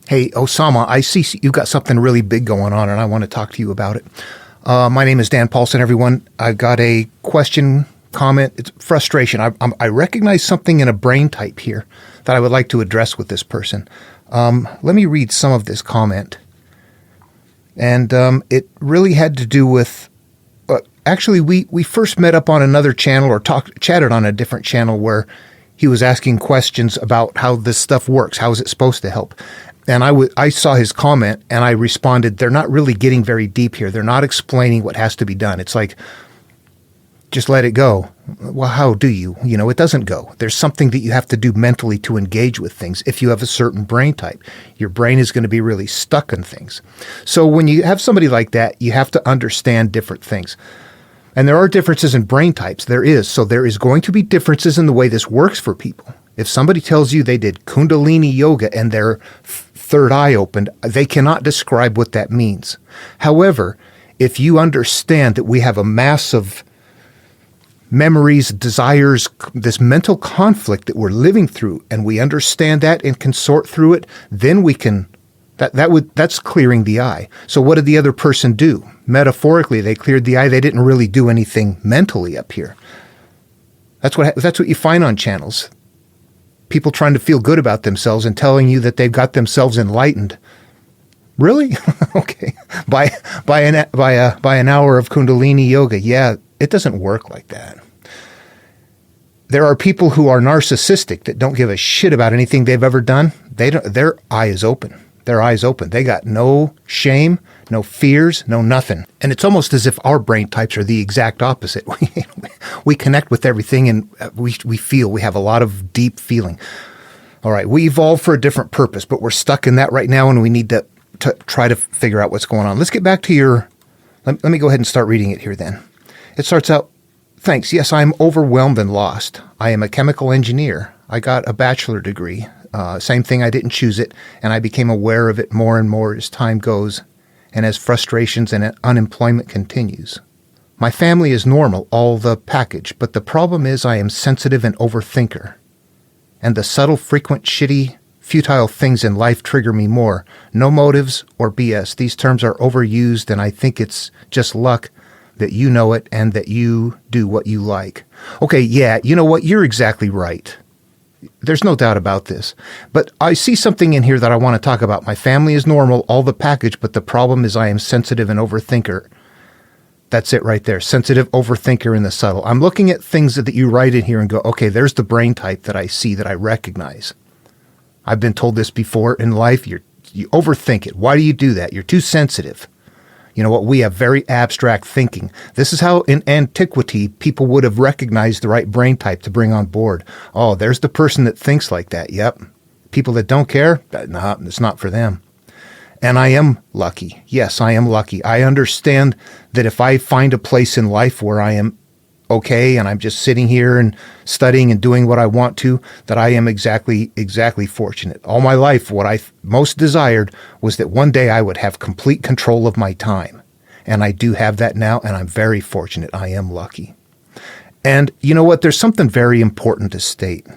Hey, Osama, I see you've got something really big going on, and I want to talk to you about it. My name is Dan Paulson, everyone. I've got a question, comment. It's frustration. I recognize something in a brain type here that I would like to address with this person. Let me read some of this comment. And it really had to do with, actually, we first met up on another channel or chatted on a different channel where he was asking questions about how this stuff works. How is it supposed to help? And I saw his comment and I responded, they're not really getting very deep here. They're not explaining what has to be done. It's like, just let it go. Well, how do you? You know, it doesn't go. There's something that you have to do mentally to engage with things. If you have a certain brain type, your brain is going to be really stuck in things. So when you have somebody like that, you have to understand different things. And there are differences in brain types. There is. So there is going to be differences in the way this works for people. If somebody tells you they did Kundalini yoga and their third eye opened, they cannot describe what that means. However, if you understand that we have a mass of memories, desires, this mental conflict that we're living through, and we understand that and can sort through it, then we can, that's clearing the eye. So what did the other person do? Metaphorically, they cleared the eye. They didn't really do anything mentally up here. That's what you find on channels. People trying to feel good about themselves and telling you that they've got themselves enlightened. Really? Okay. By an hour of Kundalini yoga. Yeah, it doesn't work like that. There are people who are narcissistic that don't give a shit about anything they've ever done. Their eye is open. Their eyes open. They got no shame, no fears, no nothing. And it's almost as if our brain types are the exact opposite. We connect with everything and we feel. We have a lot of deep feeling. All right, we evolved for a different purpose, but we're stuck in that right now and we need to try to figure out what's going on. Let's get back to your, let me go ahead and start reading it here then. It starts out, thanks. Yes, I'm overwhelmed and lost. I am a chemical engineer. I got a bachelor degree. Same thing, I didn't choose it, and I became aware of it more and more as time goes and as frustrations and unemployment continues. My family is normal, all the package, but the problem is I am sensitive and overthinker. And the subtle, frequent, shitty, futile things in life trigger me more. No motives or BS. These terms are overused, and I think it's just luck that you know it and that you do what you like. Okay, yeah, you know what? You're exactly right. There's no doubt about this. But I see something in here that I want to talk about. My family is normal, all the package, but the problem is I am sensitive and overthinker. That's it right there. Sensitive, overthinker, and the subtle. I'm looking at things that you write in here and go, okay, there's the brain type that I see, that I recognize. I've been told this before in life. You overthink it. Why do you do that? You're too sensitive. You know what? We have very abstract thinking. This is how in antiquity people would have recognized the right brain type to bring on board. Oh, there's the person that thinks like that. Yep. People that don't care, no, it's not for them. And I am lucky. Yes, I am lucky. I understand that if I find a place in life where I am okay and I'm just sitting here and studying and doing what I want to, that I am exactly fortunate. All my life, what I most desired was that one day I would have complete control of my time. And I do have that now, and I'm very fortunate. I am lucky. And you know what? There's something very important to state.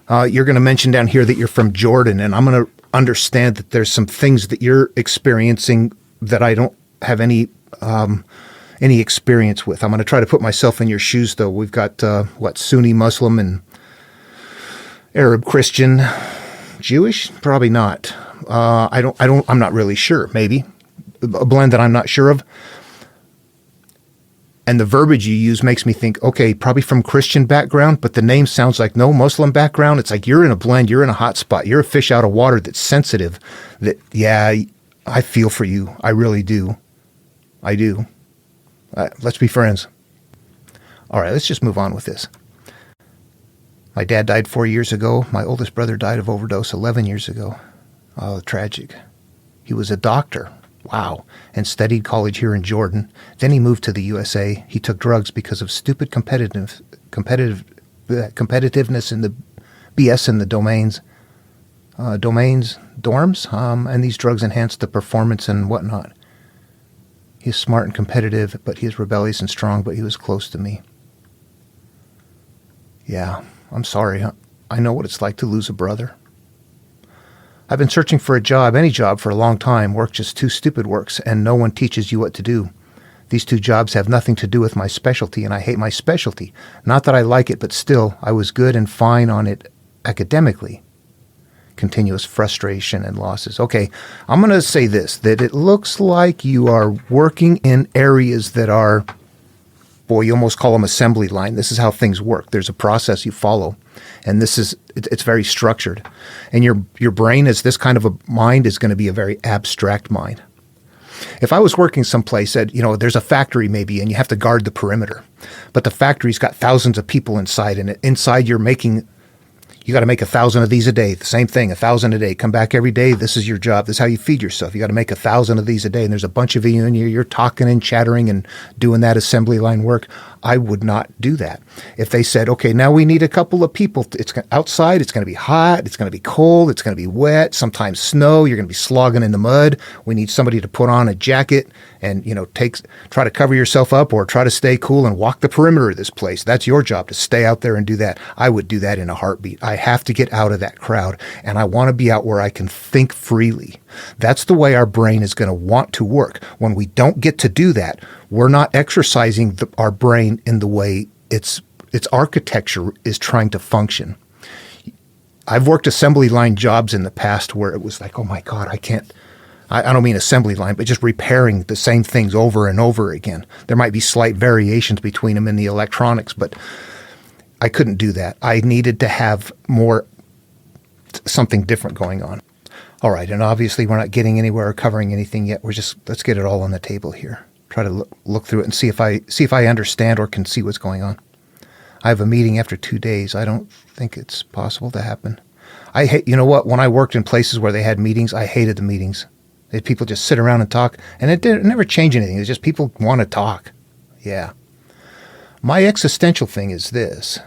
You're going to mention down here that you're from Jordan, and I'm going to understand that there's some things that you're experiencing that I don't have any experience with. I'm going to try to put myself in your shoes, though. We've got, Sunni Muslim and Arab Christian, Jewish? Probably not. I'm not really sure. Maybe. A blend that I'm not sure of. And the verbiage you use makes me think, okay, probably from Christian background, but the name sounds like no Muslim background. It's like you're in a blend, you're in a hot spot, you're a fish out of water that's sensitive. That, yeah, I feel for you. I really do. I do. Let's be friends. All right, let's just move on with this. My dad died 4 years ago. My oldest brother died of overdose 11 years ago. Oh, tragic. He was a doctor. Wow. And studied college here in Jordan. Then he moved to the USA. He took drugs because of stupid competitiveness in the BS in the dorms, and these drugs enhanced the performance and whatnot. He's smart and competitive, but he's rebellious and strong, but he was close to me. Yeah, I'm sorry. I know what it's like to lose a brother. I've been searching for a job, any job, for a long time. Work just too stupid works, and no one teaches you what to do. These two jobs have nothing to do with my specialty, and I hate my specialty. Not that I like it, but still, I was good and fine on it academically. Continuous frustration and losses. Okay, I'm going to say this, that it looks like you are working in areas that are, boy, you almost call them assembly line. This is how things work. There's a process you follow, and it's very structured. And your brain, as this kind of a mind, is going to be a very abstract mind. If I was working someplace that, there's a factory maybe, and you have to guard the perimeter, but the factory's got thousands of people inside, and inside you got to make 1,000 of these a day. The same thing, 1,000 a day. Come back every day. This is your job. This is how you feed yourself. You got to make 1,000 of these a day. And there's a bunch of you in here. You're talking and chattering and doing that assembly line work. I would not do that. If they said, okay, now we need a couple of people. It's outside. It's going to be hot. It's going to be cold. It's going to be wet. Sometimes snow. You're going to be slogging in the mud. We need somebody to put on a jacket and, try to cover yourself up or try to stay cool and walk the perimeter of this place. That's your job, to stay out there and do that. I would do that in a heartbeat. I have to get out of that crowd, and I want to be out where I can think freely. That's the way our brain is going to want to work. When we don't get to do that, we're not exercising our brain in the way its architecture is trying to function. I've worked assembly line jobs in the past where it was like, oh my God, I don't mean assembly line, but just repairing the same things over and over again. There might be slight variations between them in the electronics, but I couldn't do that. I needed to have something different going on. All right, and obviously we're not getting anywhere or covering anything yet. Let's get it all on the table here. Try to look through it and see if I understand or can see what's going on. I have a meeting after 2 days. I don't think it's possible to happen. I hate, when I worked in places where they had meetings, I hated the meetings. People just sit around and talk, and it never change anything. It's just people want to talk. Yeah. My existential thing is this.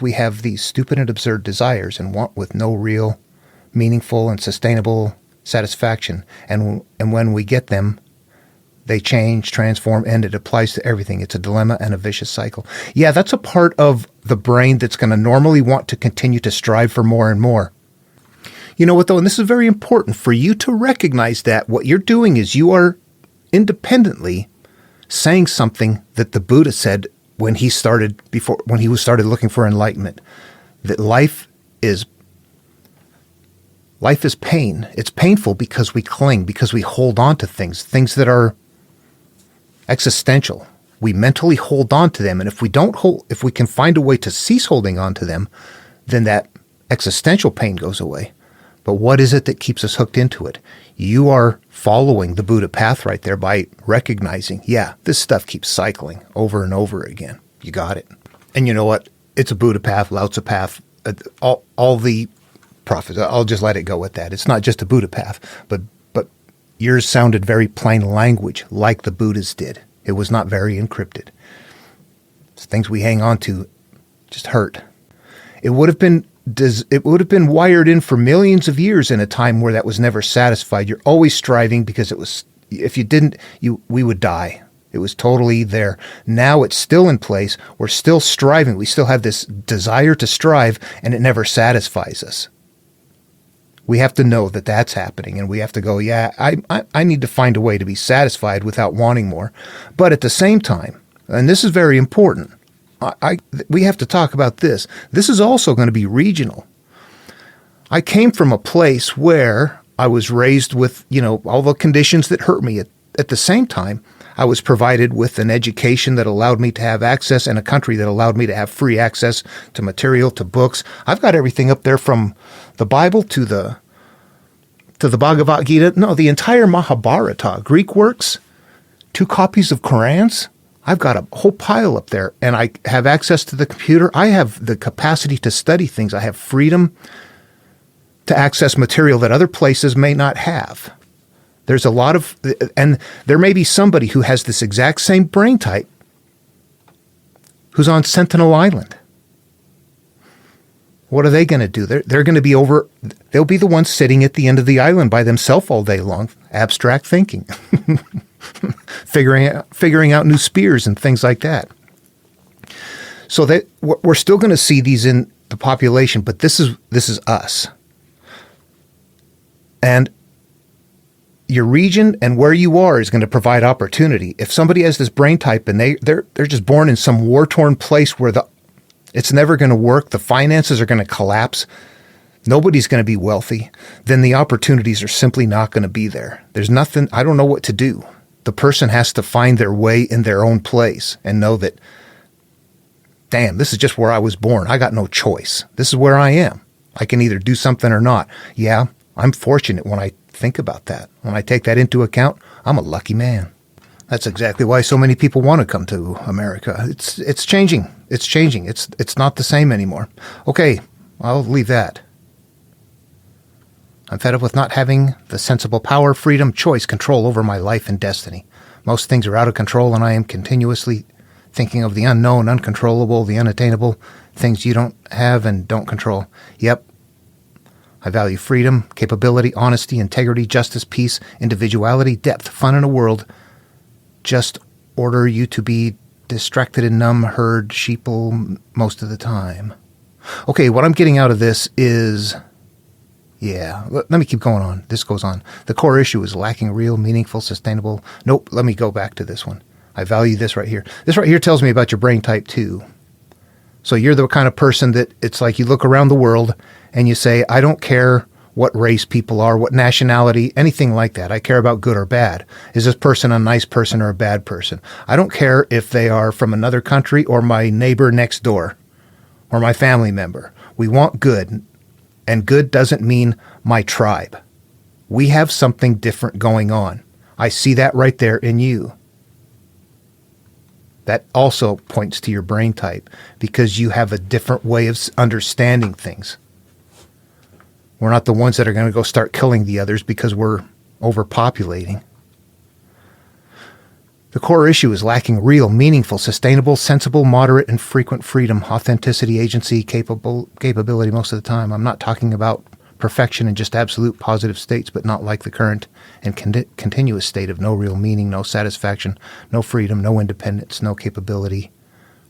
We have these stupid and absurd desires and want with no real, meaningful, and sustainable satisfaction. And when we get them, they change, transform, and it applies to everything. It's a dilemma and a vicious cycle. Yeah, that's a part of the brain that's going to normally want to continue to strive for more and more. You know what, though? And this is very important for you to recognize that what you're doing is you are independently saying something that the Buddha said when he started looking for enlightenment, that life is pain. It's painful because we cling, because we hold on to things that are existential. We mentally hold on to them, and if we can find a way to cease holding on to them, then that existential pain goes away. But what is it that keeps us hooked into it? You are following the Buddha path right there by recognizing, this stuff keeps cycling over and over again. You got it. And you know what? It's a Buddha path, Lao Tzu path, all the prophets. I'll just let it go with that. It's not just a Buddha path, but yours sounded very plain language like the Buddhas did. It was not very encrypted. It's things we hang on to just hurt. It would have been wired in for millions of years in a time where that was never satisfied. You're always striving because if you didn't, we would die. It was totally there. Now it's still in place. We're still striving. We still have this desire to strive, and it never satisfies us. We have to know that that's happening, and we have to go, I need to find a way to be satisfied without wanting more. But at the same time, and this is very important, we have to talk about this. This is also going to be regional. I came from a place where I was raised with, all the conditions that hurt me. At the same time, I was provided with an education that allowed me to have access, and a country that allowed me to have free access to material, to books. I've got everything up there from the Bible to the Bhagavad Gita. No, the entire Mahabharata, Greek works, 2 copies of Qurans. I've got a whole pile up there, and I have access to the computer. I have the capacity to study things. I have freedom to access material that other places may not have. There's a lot of, and there may be somebody who has this exact same brain type who's on Sentinel Island. What are they going to do? They're going to be they'll be the ones sitting at the end of the island by themselves all day long, abstract thinking, figuring out new spears and things like that. So that we're still going to see these in the population, but this is us. And your region and where you are is going to provide opportunity. If somebody has this brain type and they're just born in some war-torn place where it's never going to work, the finances are going to collapse, nobody's going to be wealthy, then the opportunities are simply not going to be there. There's nothing, I don't know what to do. The person has to find their way in their own place and know that, damn, this is just where I was born. I got no choice. This is where I am. I can either do something or not. Yeah, I'm fortunate when I think about that. When I take that into account, I'm a lucky man. That's exactly why so many people want to come to America. It's changing. It's changing. It's not the same anymore. Okay, I'll leave that. I'm fed up with not having the sensible power, freedom, choice, control over my life and destiny. Most things are out of control, and I am continuously thinking of the unknown, uncontrollable, the unattainable, things you don't have and don't control. Yep. I value freedom, capability, honesty, integrity, justice, peace, individuality, depth, fun in a world. Just order you to be distracted and numb, herd, sheeple most of the time. Okay, what I'm getting out of this is, let me keep going on. This goes on. The core issue is lacking real, meaningful, sustainable. Nope, let me go back to this one. I value this right here. This right here tells me about your brain type 2. So you're the kind of person that it's like you look around the world and you say, I don't care what race people are, what nationality, anything like that. I care about good or bad. Is this person a nice person or a bad person? I don't care if they are from another country or my neighbor next door or my family member. We want good, and good doesn't mean my tribe. We have something different going on. I see that right there in you. That also points to your brain type because you have a different way of understanding things. We're not the ones that are going to go start killing the others because we're overpopulating. The core issue is lacking real, meaningful, sustainable, sensible, moderate, and frequent freedom, authenticity, agency, capability most of the time. I'm not talking about perfection and just absolute positive states, but not like the current and continuous state of no real meaning, no satisfaction, no freedom, no independence, no capability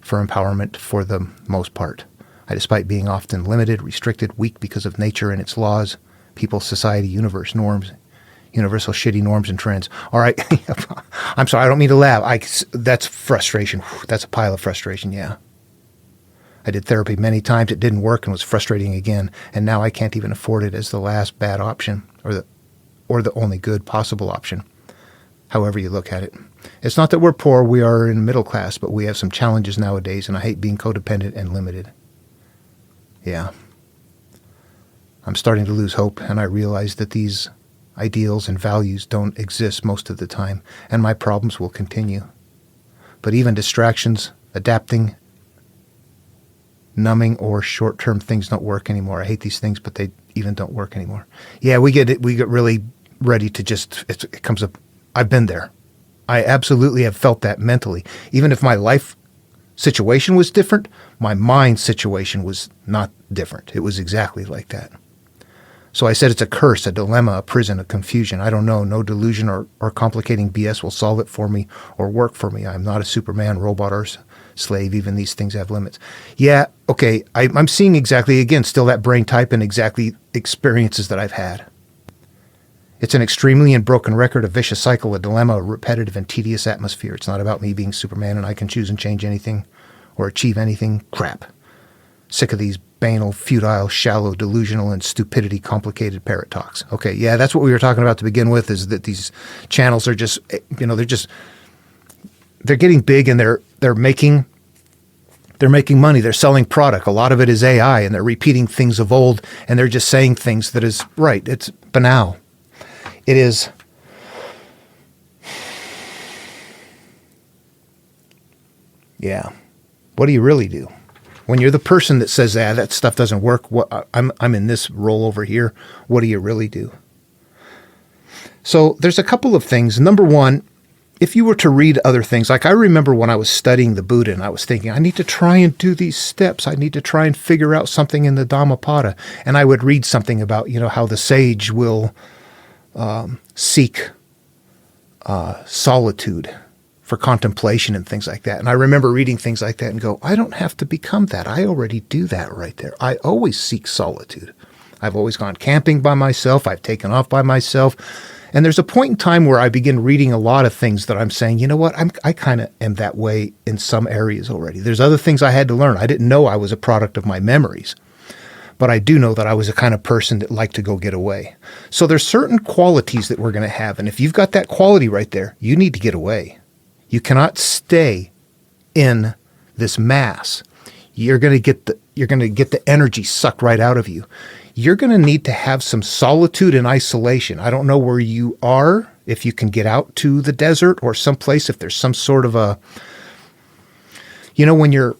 for empowerment for the most part. Despite being often limited, restricted, weak because of nature and its laws, people, society, universe, norms, universal shitty norms and trends. All right, I'm sorry, I don't mean to laugh. That's frustration. That's a pile of frustration, yeah. I did therapy many times. It didn't work and was frustrating again. And now I can't even afford it as the last bad option or the only good possible option, however you look at it. It's not that we're poor. We are in middle class, but we have some challenges nowadays, and I hate being codependent and limited. Yeah. I'm starting to lose hope, and I realize that these ideals and values don't exist most of the time, and my problems will continue. But even distractions, adapting, numbing, or short-term things don't work anymore. I hate these things, but they even don't work anymore. Yeah, we get really ready to just, it comes up. I've been there. I absolutely have felt that mentally. Even if my life situation was different, my mind situation was not different. It was exactly like that. So I said it's a curse, a dilemma, a prison, a confusion. I don't know. No delusion or complicating BS will solve it for me or work for me. I'm not a Superman, robot, or slave. Even these things have limits. Yeah, okay. I'm seeing exactly, again, still that brain type and exactly experiences that I've had. It's an extremely and broken record, a vicious cycle, a dilemma, a repetitive and tedious atmosphere. It's not about me being Superman and I can choose and change anything or achieve anything. Crap. Sick of these banal, futile, shallow, delusional, and stupidity complicated parrot talks. Okay, yeah, that's what we were talking about to begin with, is that these channels are just, they're getting big and they're making money. They're selling product. A lot of it is AI, and they're repeating things of old, and they're just saying things that is right. It's banal. It is. Yeah. What do you really do? When you're the person that says, that stuff doesn't work, I'm in this role over here, what do you really do? So there's a couple of things. Number one, if you were to read other things, like I remember when I was studying the Buddha and I was thinking, I need to try and do these steps. I need to try and figure out something in the Dhammapada. And I would read something about, how the sage will seek solitude for contemplation and things like that. And I remember reading things like that and go, I don't have to become that. I already do that right there. I always seek solitude. I've always gone camping by myself. I've taken off by myself. And there's a point in time where I begin reading a lot of things that I'm saying, you know what, I kind of am that way in some areas already. There's other things I had to learn. I didn't know I was a product of my memories. But I do know that I was the kind of person that liked to go get away. So there's certain qualities that we're going to have. And if you've got that quality right there, you need to get away. You cannot stay in this mass. You're going to get the energy sucked right out of you. You're going to need to have some solitude and isolation. I don't know where you are, if you can get out to the desert or someplace, if there's some sort of I'm going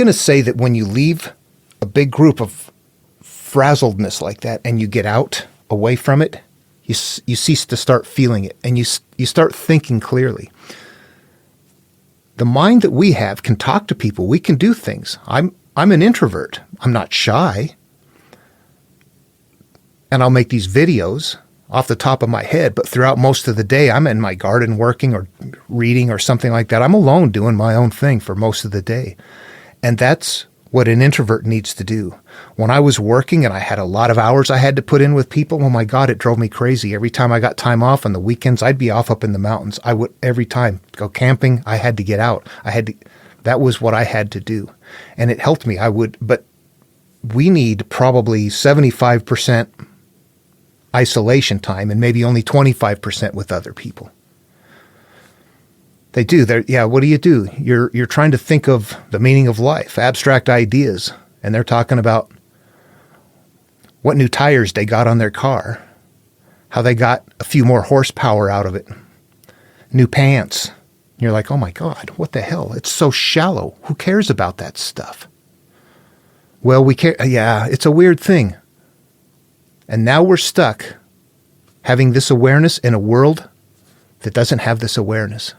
to say that when you leave a big group of frazzledness like that and you get out away from it, you cease to start feeling it, and you start thinking clearly. The mind that we have can talk to people. We can do things. I'm an introvert. I'm not shy. And I'll make these videos off the top of my head, but throughout most of the day, I'm in my garden working or reading or something like that. I'm alone doing my own thing for most of the day. And that's what an introvert needs to do. When I was working and I had a lot of hours I had to put in with people, oh my God, it drove me crazy. Every time I got time off on the weekends, I'd be off up in the mountains. I would every time go camping. I had to get out. That was what I had to do. And it helped me. But we need probably 75% isolation time and maybe only 25% with other people. They do. What do you do? You're trying to think of the meaning of life, abstract ideas, and they're talking about what new tires they got on their car, how they got a few more horsepower out of it, new pants. You're like, oh my God, what the hell? It's so shallow. Who cares about that stuff? Well, we care. Yeah, it's a weird thing. And now we're stuck having this awareness in a world that doesn't have this awareness.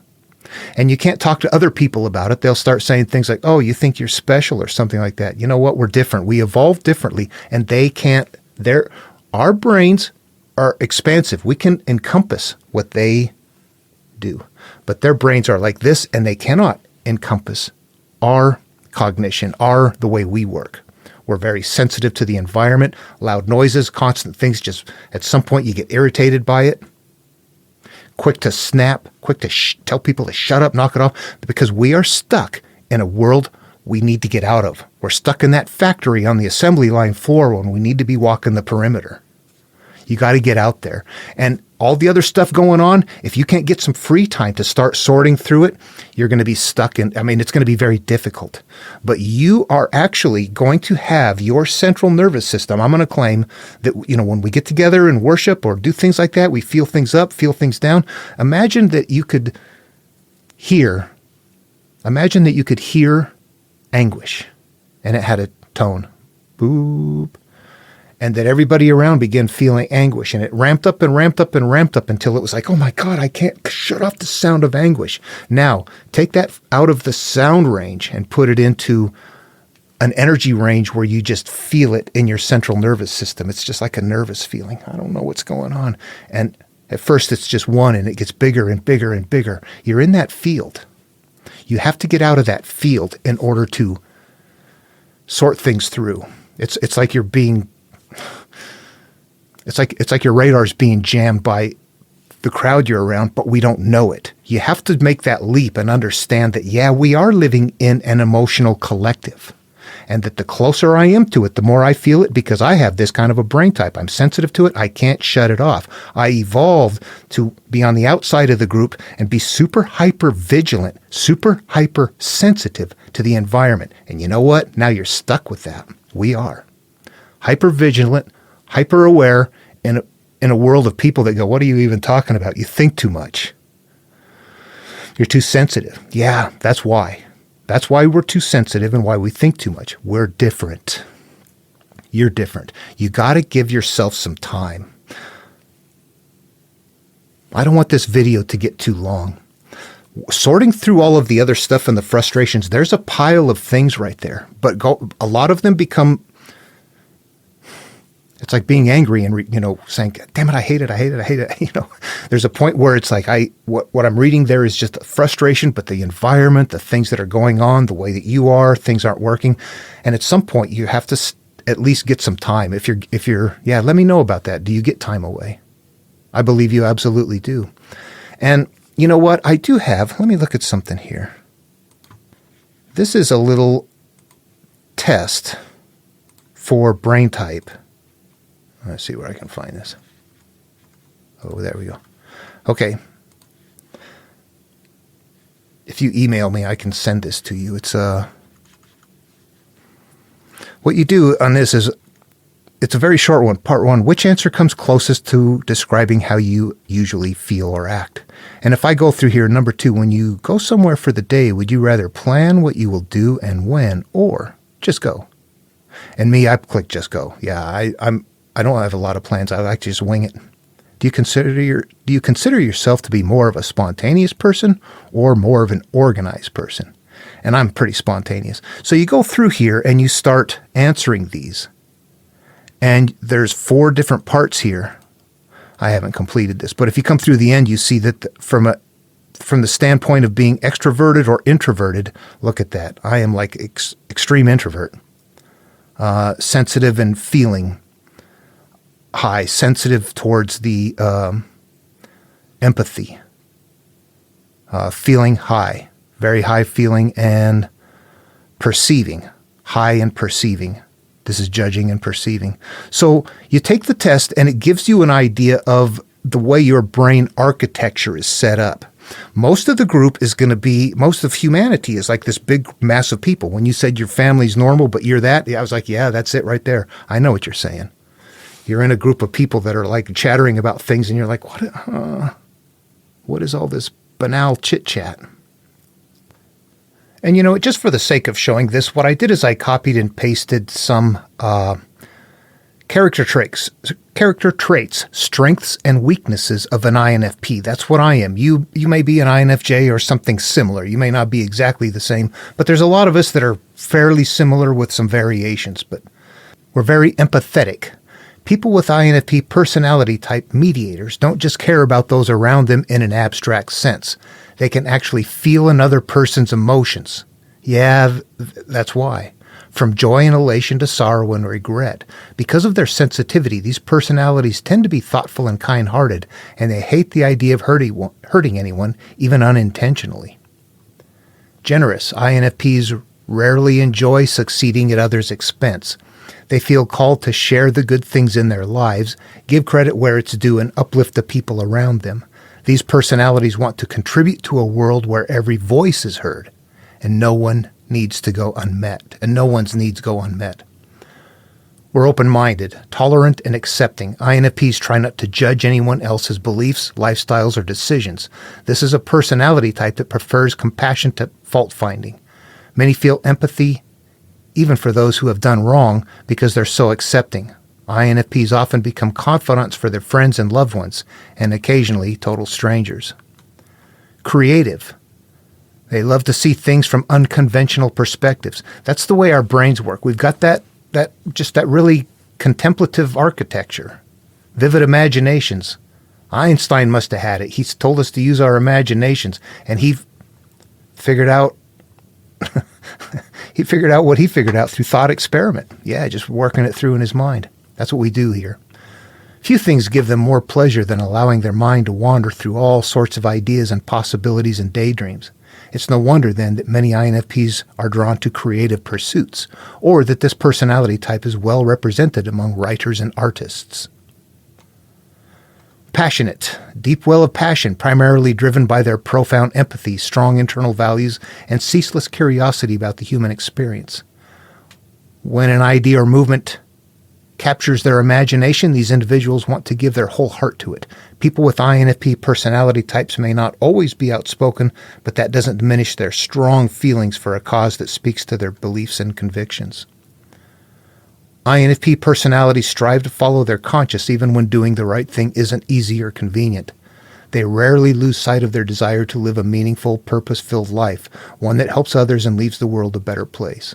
And you can't talk to other people about it. They'll start saying things like, oh, you think you're special or something like that. You know what? We're different. We evolved differently, and they can't. Our brains are expansive. We can encompass what they do. But their brains are like this, and they cannot encompass our cognition, the way we work. We're very sensitive to the environment, loud noises, constant things. Just at some point you get irritated by it. Quick to snap, quick to tell people to shut up, knock it off, because we are stuck in a world we need to get out of. We're stuck in that factory on the assembly line floor when we need to be walking the perimeter. You got to get out there. And all the other stuff going on, if you can't get some free time to start sorting through it, you're going to be stuck it's going to be very difficult. But you are actually going to have your central nervous system. I'm going to claim that, when we get together and worship or do things like that, we feel things up, feel things down. Imagine that you could hear anguish, and it had a tone. Boop. And that everybody around began feeling anguish. And it ramped up and ramped up and ramped up until it was like, oh my God, I can't shut off the sound of anguish. Now, take that out of the sound range and put it into an energy range where you just feel it in your central nervous system. It's just like a nervous feeling. I don't know what's going on. And at first it's just one, and it gets bigger and bigger and bigger. You're in that field. You have to get out of that field in order to sort things through. It's like you're being... It's like your radar's being jammed by the crowd you're around, but we don't know it. You have to make that leap and understand that, we are living in an emotional collective, and that the closer I am to it, the more I feel it, because I have this kind of a brain type. I'm sensitive to it. I can't shut it off. I evolved to be on the outside of the group and be super hyper vigilant, super hyper sensitive to the environment. And you know what? Now you're stuck with that. We are hyper vigilant, hyper aware in a world of people that go, what are you even talking about? You think too much. You're too sensitive. Yeah, that's why. That's why we're too sensitive and why we think too much. We're different. You're different. You got to give yourself some time. I don't want this video to get too long. Sorting through all of the other stuff and the frustrations, there's a pile of things right there. But a lot of them become... It's like being angry and, saying, damn it, I hate it. There's a point where it's like, what I'm reading there is just frustration, but the environment, the things that are going on, the way that you are, things aren't working. And at some point you have to at least get some time. If you're, yeah, let me know about that. Do you get time away? I believe you absolutely do. And you know what? I do have, let me look at something here. This is a little test for brain type. Let's see where I can find this. Oh, there we go. Okay. If you email me, I can send this to you. It's what you do on this is, it's a very short one. Part 1, which answer comes closest to describing how you usually feel or act? And if I go through here, number 2, when you go somewhere for the day, would you rather plan what you will do and when, or just go? And me, I click just go. Yeah, I don't have a lot of plans. I like to just wing it. Do you consider yourself to be more of a spontaneous person or more of an organized person? And I'm pretty spontaneous. So you go through here and you start answering these. And there's 4 different parts here. I haven't completed this, but if you come through the end, you see that from the standpoint of being extroverted or introverted, look at that. I am like extreme introvert, sensitive and feeling high, sensitive towards the empathy, feeling high, very high feeling, and perceiving, high and perceiving. This is judging and perceiving. So you take the test and it gives you an idea of the way your brain architecture is set up. Most of the group is going to be, most of humanity is like this big mass of people. When you said your family's normal, but you're that, I was like, yeah, that's it right there. I know what you're saying. You're in a group of people that are like chattering about things and you're like, what is all this banal chit-chat? And, you know, just for the sake of showing this, what I did is I copied and pasted some character traits, strengths and weaknesses of an INFP. That's what I am. You may be an INFJ or something similar. You may not be exactly the same, but there's a lot of us that are fairly similar with some variations, but we're very empathetic. People with INFP personality type mediators don't just care about those around them in an abstract sense. They can actually feel another person's emotions. Yeah, that's why. From joy and elation to sorrow and regret. Because of their sensitivity, these personalities tend to be thoughtful and kind-hearted, and they hate the idea of hurting anyone, even unintentionally. Generous, INFPs rarely enjoy succeeding at others' expense. They feel called to share the good things in their lives, give credit where it's due, and uplift the people around them. These personalities want to contribute to a world where every voice is heard, and no one needs to go unmet, and no one's needs go unmet. We're open-minded, tolerant, and accepting. INFPs try not to judge anyone else's beliefs, lifestyles, or decisions. This is a personality type that prefers compassion to fault-finding. Many feel empathy, even for those who have done wrong, because they're so accepting. INFPs often become confidants for their friends and loved ones, and occasionally total strangers. Creative. They love to see things from unconventional perspectives. That's the way our brains work. We've got that really contemplative architecture, vivid imaginations. Einstein must have had it. He's told us to use our imaginations, and he figured out what he figured out through thought experiment. Yeah, just working it through in his mind. That's what we do here. Few things give them more pleasure than allowing their mind to wander through all sorts of ideas and possibilities and daydreams. It's no wonder, then, that many INFPs are drawn to creative pursuits, or that this personality type is well represented among writers and artists. Passionate. Deep well of passion, primarily driven by their profound empathy, strong internal values, and ceaseless curiosity about the human experience. When an idea or movement captures their imagination, these individuals want to give their whole heart to it. People with INFP personality types may not always be outspoken, but that doesn't diminish their strong feelings for a cause that speaks to their beliefs and convictions. INFP personalities strive to follow their conscience even when doing the right thing isn't easy or convenient. They rarely lose sight of their desire to live a meaningful, purpose-filled life, one that helps others and leaves the world a better place.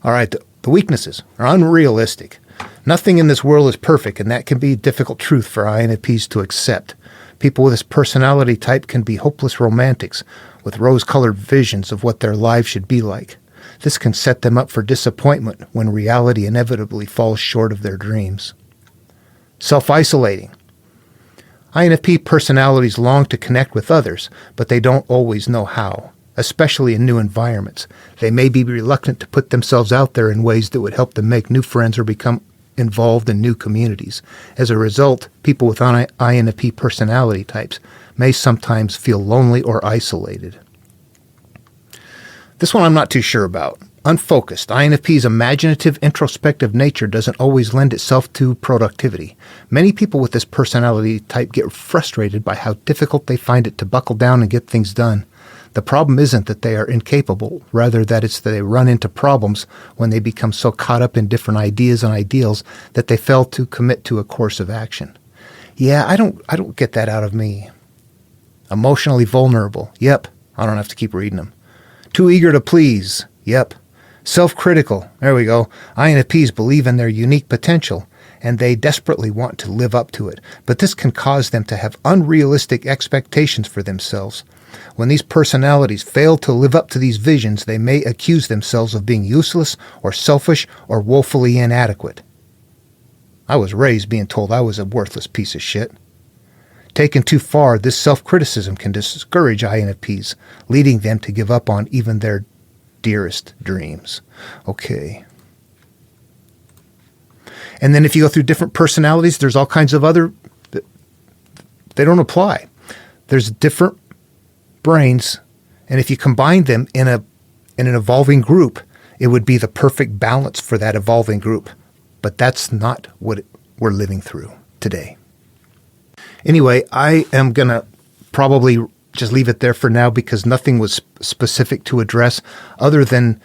All right, the weaknesses are unrealistic. Nothing in this world is perfect, and that can be a difficult truth for INFPs to accept. People with this personality type can be hopeless romantics with rose-colored visions of what their lives should be like. This can set them up for disappointment when reality inevitably falls short of their dreams. Self-isolating. INFP personalities long to connect with others, but they don't always know how, especially in new environments. They may be reluctant to put themselves out there in ways that would help them make new friends or become involved in new communities. As a result, people with INFP personality types may sometimes feel lonely or isolated. This one I'm not too sure about. Unfocused. INFP's imaginative, introspective nature doesn't always lend itself to productivity. Many people with this personality type get frustrated by how difficult they find it to buckle down and get things done. The problem isn't that they are incapable, rather that it's that they run into problems when they become so caught up in different ideas and ideals that they fail to commit to a course of action. Yeah, I don't get that out of me. Emotionally vulnerable. Yep, I don't have to keep reading them. Too eager to please. Yep. Self-critical. There we go. INFPs believe in their unique potential, and they desperately want to live up to it, but this can cause them to have unrealistic expectations for themselves. When these personalities fail to live up to these visions, they may accuse themselves of being useless or selfish or woefully inadequate. I was raised being told I was a worthless piece of shit. Taken too far, this self-criticism can discourage INFPs, leading them to give up on even their dearest dreams. Okay. And then if you go through different personalities, there's all kinds of other, they don't apply. There's different brains, and if you combine them in an evolving group, it would be the perfect balance for that evolving group. But that's not what we're living through today. Anyway, I am going to probably just leave it there for now because nothing was specific to address other than,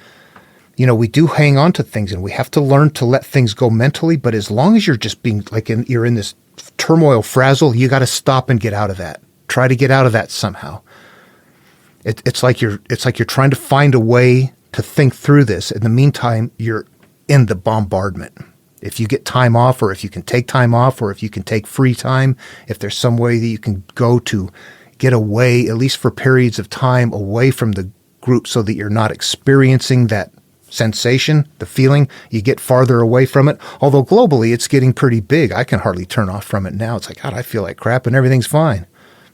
we do hang on to things and we have to learn to let things go mentally. But as long as you're just being you're in this turmoil frazzle, you got to stop and get out of that. Try to get out of that somehow. It's like you're trying to find a way to think through this. In the meantime, you're in the bombardment. If you get time off, or if you can take time off, or if you can take free time, if there's some way that you can go to get away, at least for periods of time, away from the group so that you're not experiencing that sensation, the feeling, you get farther away from it. Although globally, it's getting pretty big. I can hardly turn off from it now. It's like, God, I feel like crap and everything's fine.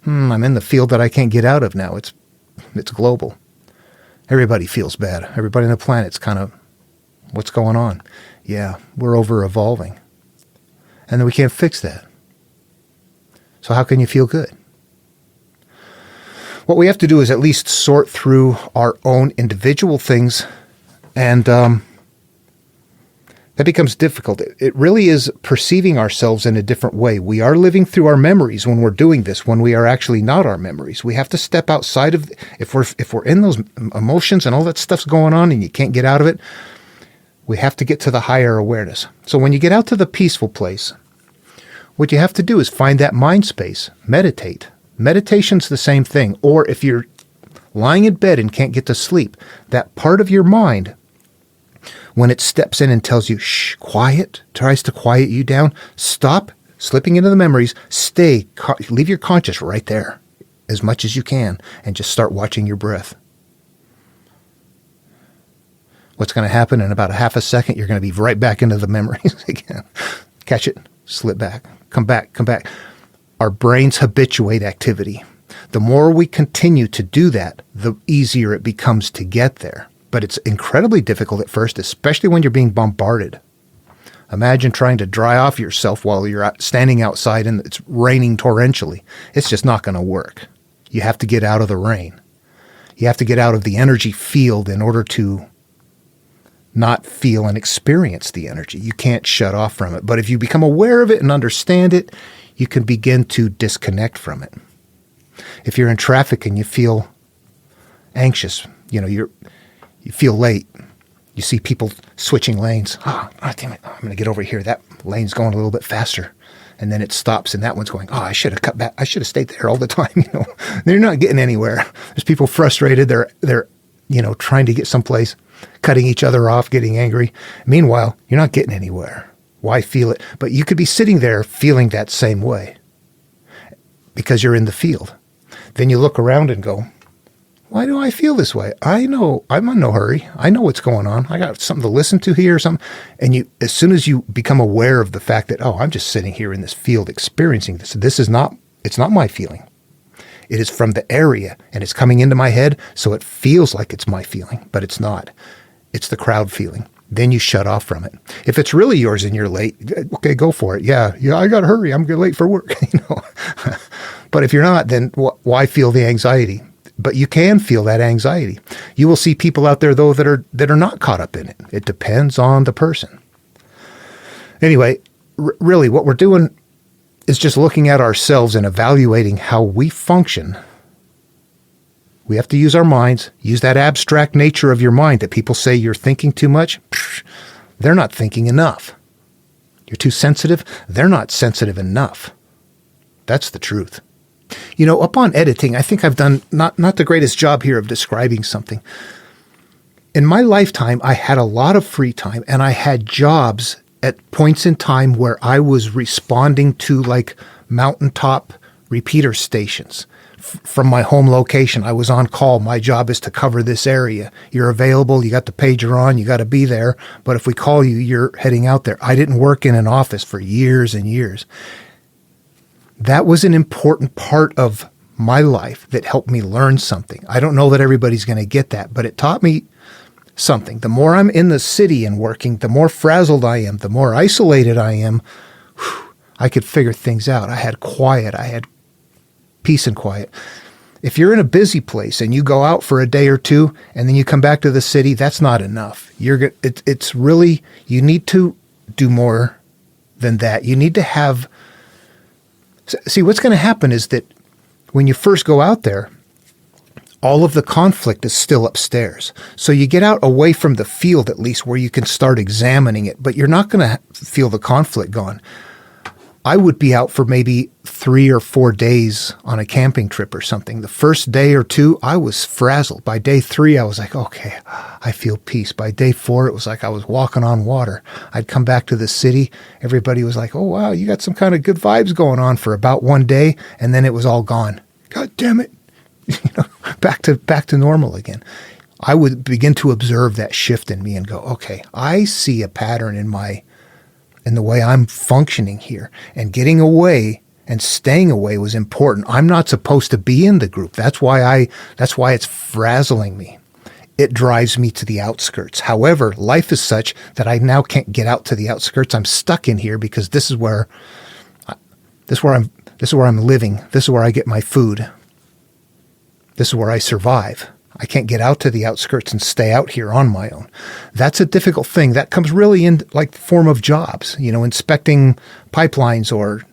I'm in the field that I can't get out of now. It's global. Everybody feels bad. Everybody on the planet's kind of, what's going on? Yeah, we're over-evolving. And then we can't fix that. So how can you feel good? What we have to do is at least sort through our own individual things, and that becomes difficult. It really is perceiving ourselves in a different way. We are living through our memories when we're doing this, when we are actually not our memories. We have to step outside of, if we're in those emotions and all that stuff's going on and you can't get out of it, we have to get to the higher awareness. So when you get out to the peaceful place, what you have to do is find that mind space, meditate. Meditation's the same thing. Or if you're lying in bed and can't get to sleep, that part of your mind, when it steps in and tells you, shh, quiet, tries to quiet you down, stop slipping into the memories, leave your conscious right there as much as you can, and just start watching your breath. What's going to happen in about a half a second, you're going to be right back into the memories again. Catch it, slip back, come back. Our brains habituate activity. The more we continue to do that, the easier it becomes to get there. But it's incredibly difficult at first, especially when you're being bombarded. Imagine trying to dry off yourself while you're standing outside and it's raining torrentially. It's just not going to work. You have to get out of the rain. You have to get out of the energy field in order to not feel and experience the energy. You can't shut off from it. But if you become aware of it and understand it, you can begin to disconnect from it. If you're in traffic and you feel anxious, you feel late, you see people switching lanes. Oh, damn it, I'm going to get over here. That lane's going a little bit faster. And then it stops and that one's going, I should have cut back. I should have stayed there all the time. They're not getting anywhere. There's people frustrated. They're trying to get someplace, cutting each other off, getting angry. Meanwhile, you're not getting anywhere. Why feel it? But you could be sitting there feeling that same way because you're in the field. Then you look around and go, Why do I feel this way? I know I'm in no hurry. I know what's going on. I got something to listen to here or something. And you, as soon as you become aware of the fact that, oh, I'm just sitting here in this field experiencing this. It's not my feeling. It is from the area and it's coming into my head. So it feels like it's my feeling, but it's not. It's the crowd feeling. Then you shut off from it. If it's really yours and you're late, okay, go for it. Yeah, I got to hurry. I'm late for work. But if you're not, then why feel the anxiety? But you can feel that anxiety. You will see people out there, though, that are not caught up in it. It depends on the person. Anyway, really, what we're doing is just looking at ourselves and evaluating how we function. We have to use our minds, use that abstract nature of your mind that people say you're thinking too much. They're not thinking enough. You're too sensitive. They're not sensitive enough. That's the truth. Upon editing, I think I've done not the greatest job here of describing something. In my lifetime, I had a lot of free time, and I had jobs at points in time where I was responding to like mountaintop repeater stations. From my home location, I was on call. My job is to cover this area. You're available. You got the pager on. You got to be there. But if we call you, you're heading out there. I didn't work in an office for years and years. That was an important part of my life that helped me learn something. I don't know that everybody's going to get that, but it taught me something. The more I'm in the city and working, the more frazzled I am, the more isolated I am. I could figure things out. I had quiet. I had peace and quiet. If you're in a busy place and you go out for a day or two and then you come back to the city, that's not enough. It's really, you need to do more than that. You need to have. See, what's going to happen is that when you first go out there, all of the conflict is still upstairs. So you get out away from the field, at least, where you can start examining it, but you're not going to feel the conflict gone. I would be out for maybe 3 or 4 days on a camping trip or something. The first day or two, I was frazzled. By day 3, I was like, okay, I feel peace. By day 4, it was like I was walking on water. I'd come back to the city. Everybody was like, oh, wow, you got some kind of good vibes going on for about 1 day. And then it was all gone. God damn it. Back to normal again. I would begin to observe that shift in me and go, okay, I see a pattern in the way I'm functioning here, and getting away and staying away was important. I'm not supposed to be in the group. That's why it's frazzling me. It drives me to the outskirts. However, life is such that I now can't get out to the outskirts. I'm stuck in here because this is where I'm living. This is where I get my food. This is where I survive. I can't get out to the outskirts and stay out here on my own. That's a difficult thing. That comes really in like the form of jobs, inspecting pipelines or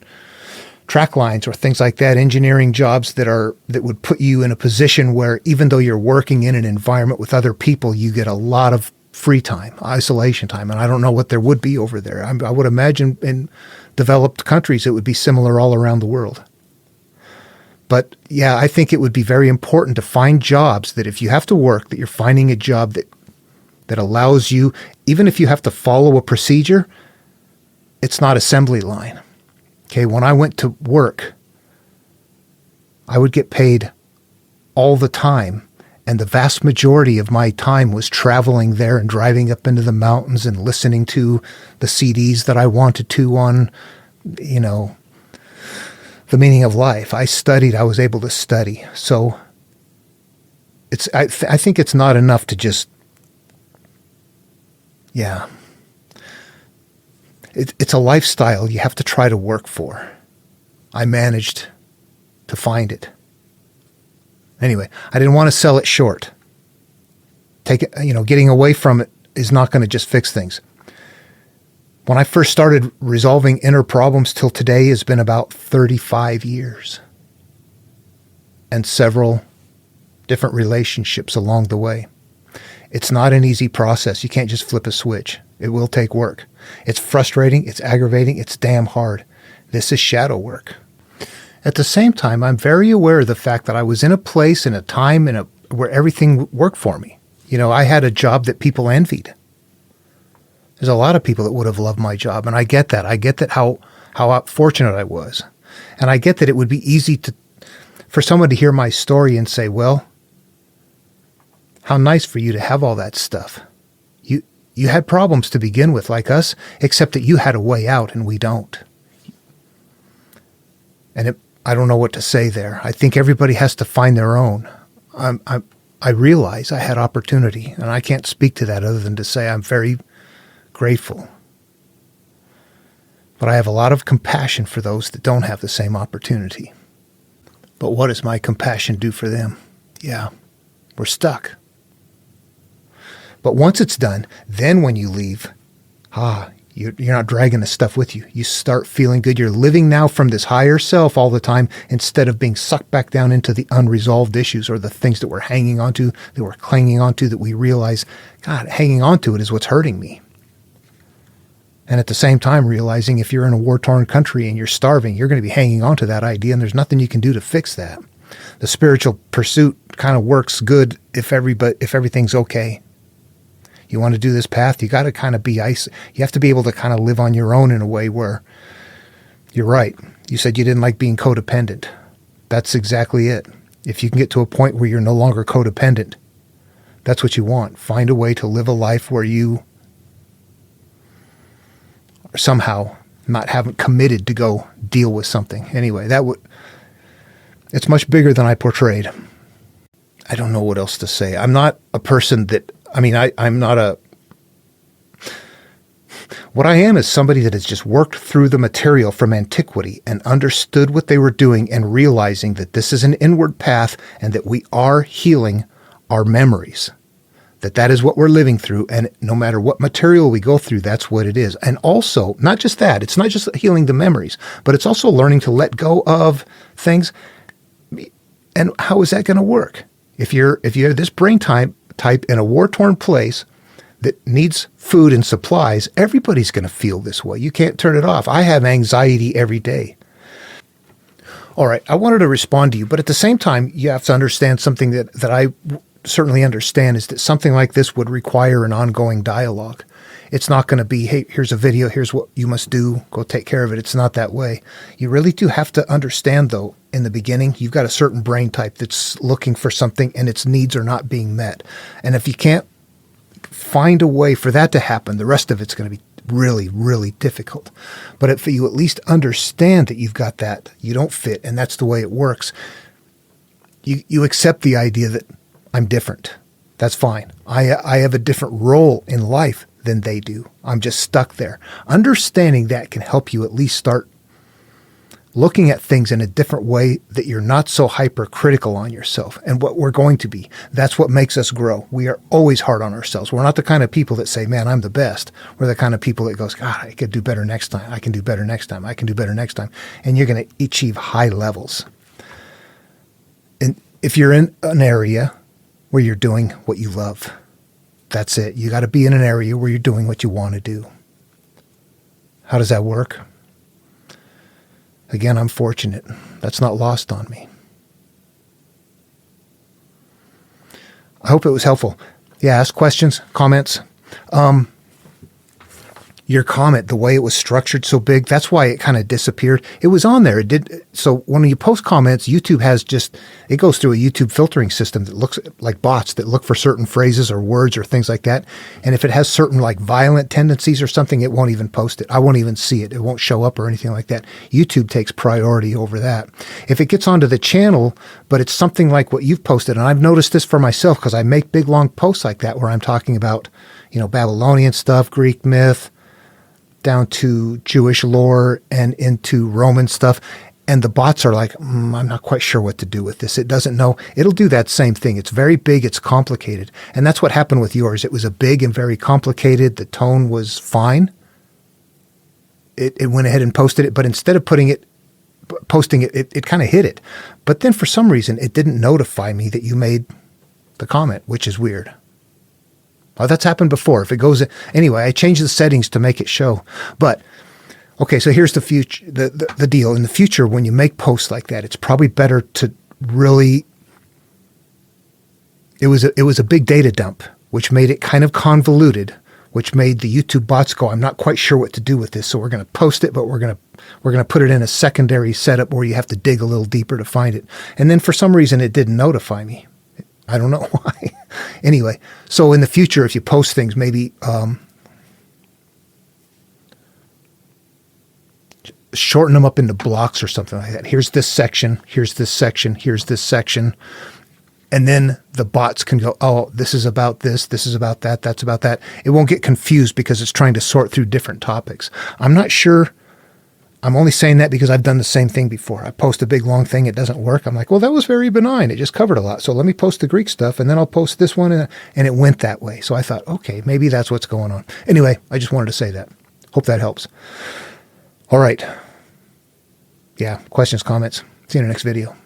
track lines or things like that, engineering jobs that would put you in a position where even though you're working in an environment with other people, you get a lot of free time, isolation time. And I don't know what there would be over there. I would imagine in developed countries, it would be similar all around the world. But yeah, I think it would be very important to find jobs that if you have to work, that you're finding a job that allows you, even if you have to follow a procedure, it's not assembly line. Okay, when I went to work, I would get paid all the time. And the vast majority of my time was traveling there and driving up into the mountains and listening to the CDs that I wanted to on, the meaning of life. I was able to study. So I think it's not enough to just, it's a lifestyle you have to try to work for. I managed to find it. Anyway, I didn't want to sell it short. Getting away from it is not going to just fix things. When I first started resolving inner problems till today has been about 35 years. And several different relationships along the way. It's not an easy process. You can't just flip a switch. It will take work. It's frustrating. It's aggravating. It's damn hard. This is shadow work. At the same time, I'm very aware of the fact that I was in a place, in a time, where everything worked for me. I had a job that people envied. There's a lot of people that would have loved my job, and I get that. I get that how fortunate I was. And I get that it would be easy for someone to hear my story and say, well, How nice for you to have all that stuff. You had problems to begin with, like us, except that you had a way out and we don't. And I don't know what to say there. I think everybody has to find their own. I realize I had opportunity, and I can't speak to that other than to say I'm very grateful. But I have a lot of compassion for those that don't have the same opportunity. But what does my compassion do for them? Yeah, we're stuck. But once it's done, then when you leave, you're not dragging the stuff with you. You start feeling good. You're living now from this higher self all the time instead of being sucked back down into the unresolved issues or the things that we're hanging on to, that we're clinging on to, that we realize, God, hanging on to it is what's hurting me. And at the same time, realizing if you're in a war-torn country and you're starving, you're going to be hanging on to that idea, and there's nothing you can do to fix that. The spiritual pursuit kind of works good if everything's okay. You want to do this path, you got to kind of you have to be able to kind of live on your own in a way where you're right. You said you didn't like being codependent. That's exactly it. If you can get to a point where you're no longer codependent, that's what you want. Find a way to live a life where you are somehow haven't committed to go deal with something. Anyway, it's much bigger than I portrayed. I don't know what else to say. I'm not a person that, I'm not what I am is somebody that has just worked through the material from antiquity and understood what they were doing and realizing that this is an inward path and that we are healing our memories, that is what we're living through. And no matter what material we go through, that's what it is. And also, not just that, it's not just healing the memories, but it's also learning to let go of things. And how is that going to work? If you have this brain type in a war-torn place that needs food and supplies, everybody's going to feel this way. You can't turn it off. I have anxiety every day. All right, I wanted to respond to you, but at the same time, you have to understand something that I certainly understand is that something like this would require an ongoing dialogue. It's not going to be, hey, here's a video, here's what you must do, go take care of it. It's not that way. You really do have to understand, though, in the beginning, you've got a certain brain type that's looking for something and its needs are not being met. And if you can't find a way for that to happen, the rest of it's going to be really, really difficult. But if you at least understand that you've got that, you don't fit, and that's the way it works, you accept the idea that I'm different. That's fine. I have a different role in life than they do. I'm just stuck there. Understanding that can help you at least start looking at things in a different way, that you're not so hypercritical on yourself and what we're going to be. That's what makes us grow. We are always hard on ourselves. We're not the kind of people that say, man, I'm the best. We're the kind of people that goes, God, I could do better next time. I can do better next time. I can do better next time. And you're going to achieve high levels. And if you're in an area where you're doing what you love, that's it. You got to be in an area where you're doing what you want to do. How does that work? Again, I'm fortunate. That's not lost on me. I hope it was helpful. Yeah, ask questions, comments. Your comment, the way it was structured so big, that's why it kind of disappeared. It was on there. It did. So when you post comments, YouTube has it goes through a YouTube filtering system that looks like bots that look for certain phrases or words or things like that. And if it has certain like violent tendencies or something, it won't even post it. I won't even see it. It won't show up or anything like that. YouTube takes priority over that. If it gets onto the channel, but it's something like what you've posted, and I've noticed this for myself because I make big, long posts like that where I'm talking about, Babylonian stuff, Greek myth, down to Jewish lore and into Roman stuff. And the bots are like, I'm not quite sure what to do with this. It doesn't know. It'll do that same thing. It's very big. It's complicated. And that's what happened with yours. It was a big and very complicated. The tone was fine. It went ahead and posted it. But instead of posting it, it kind of hid it. But then for some reason, it didn't notify me that you made the comment, which is weird. Oh, that's happened before. If it goes anyway, I changed the settings to make it show. But okay, so here's the future. The deal in the future, when you make posts like that, it's probably better to really. It was a big data dump, which made it kind of convoluted, which made the YouTube bots go, I'm not quite sure what to do with this, so we're going to post it, but we're going to put it in a secondary setup where you have to dig a little deeper to find it. And then for some reason, it didn't notify me. I don't know why. Anyway, so in the future, if you post things, maybe shorten them up into blocks or something like that. Here's this section, here's this section, here's this section. And then the bots can go, oh, this is about this is about that, that's about that. It won't get confused because it's trying to sort through different topics. I'm not sure. I'm only saying that because I've done the same thing before. I post a big, long thing. It doesn't work. I'm like, well, that was very benign. It just covered a lot. So let me post the Greek stuff, and then I'll post this one. And it went that way. So I thought, okay, maybe that's what's going on. Anyway, I just wanted to say that. Hope that helps. All right. Yeah, questions, comments. See you in the next video.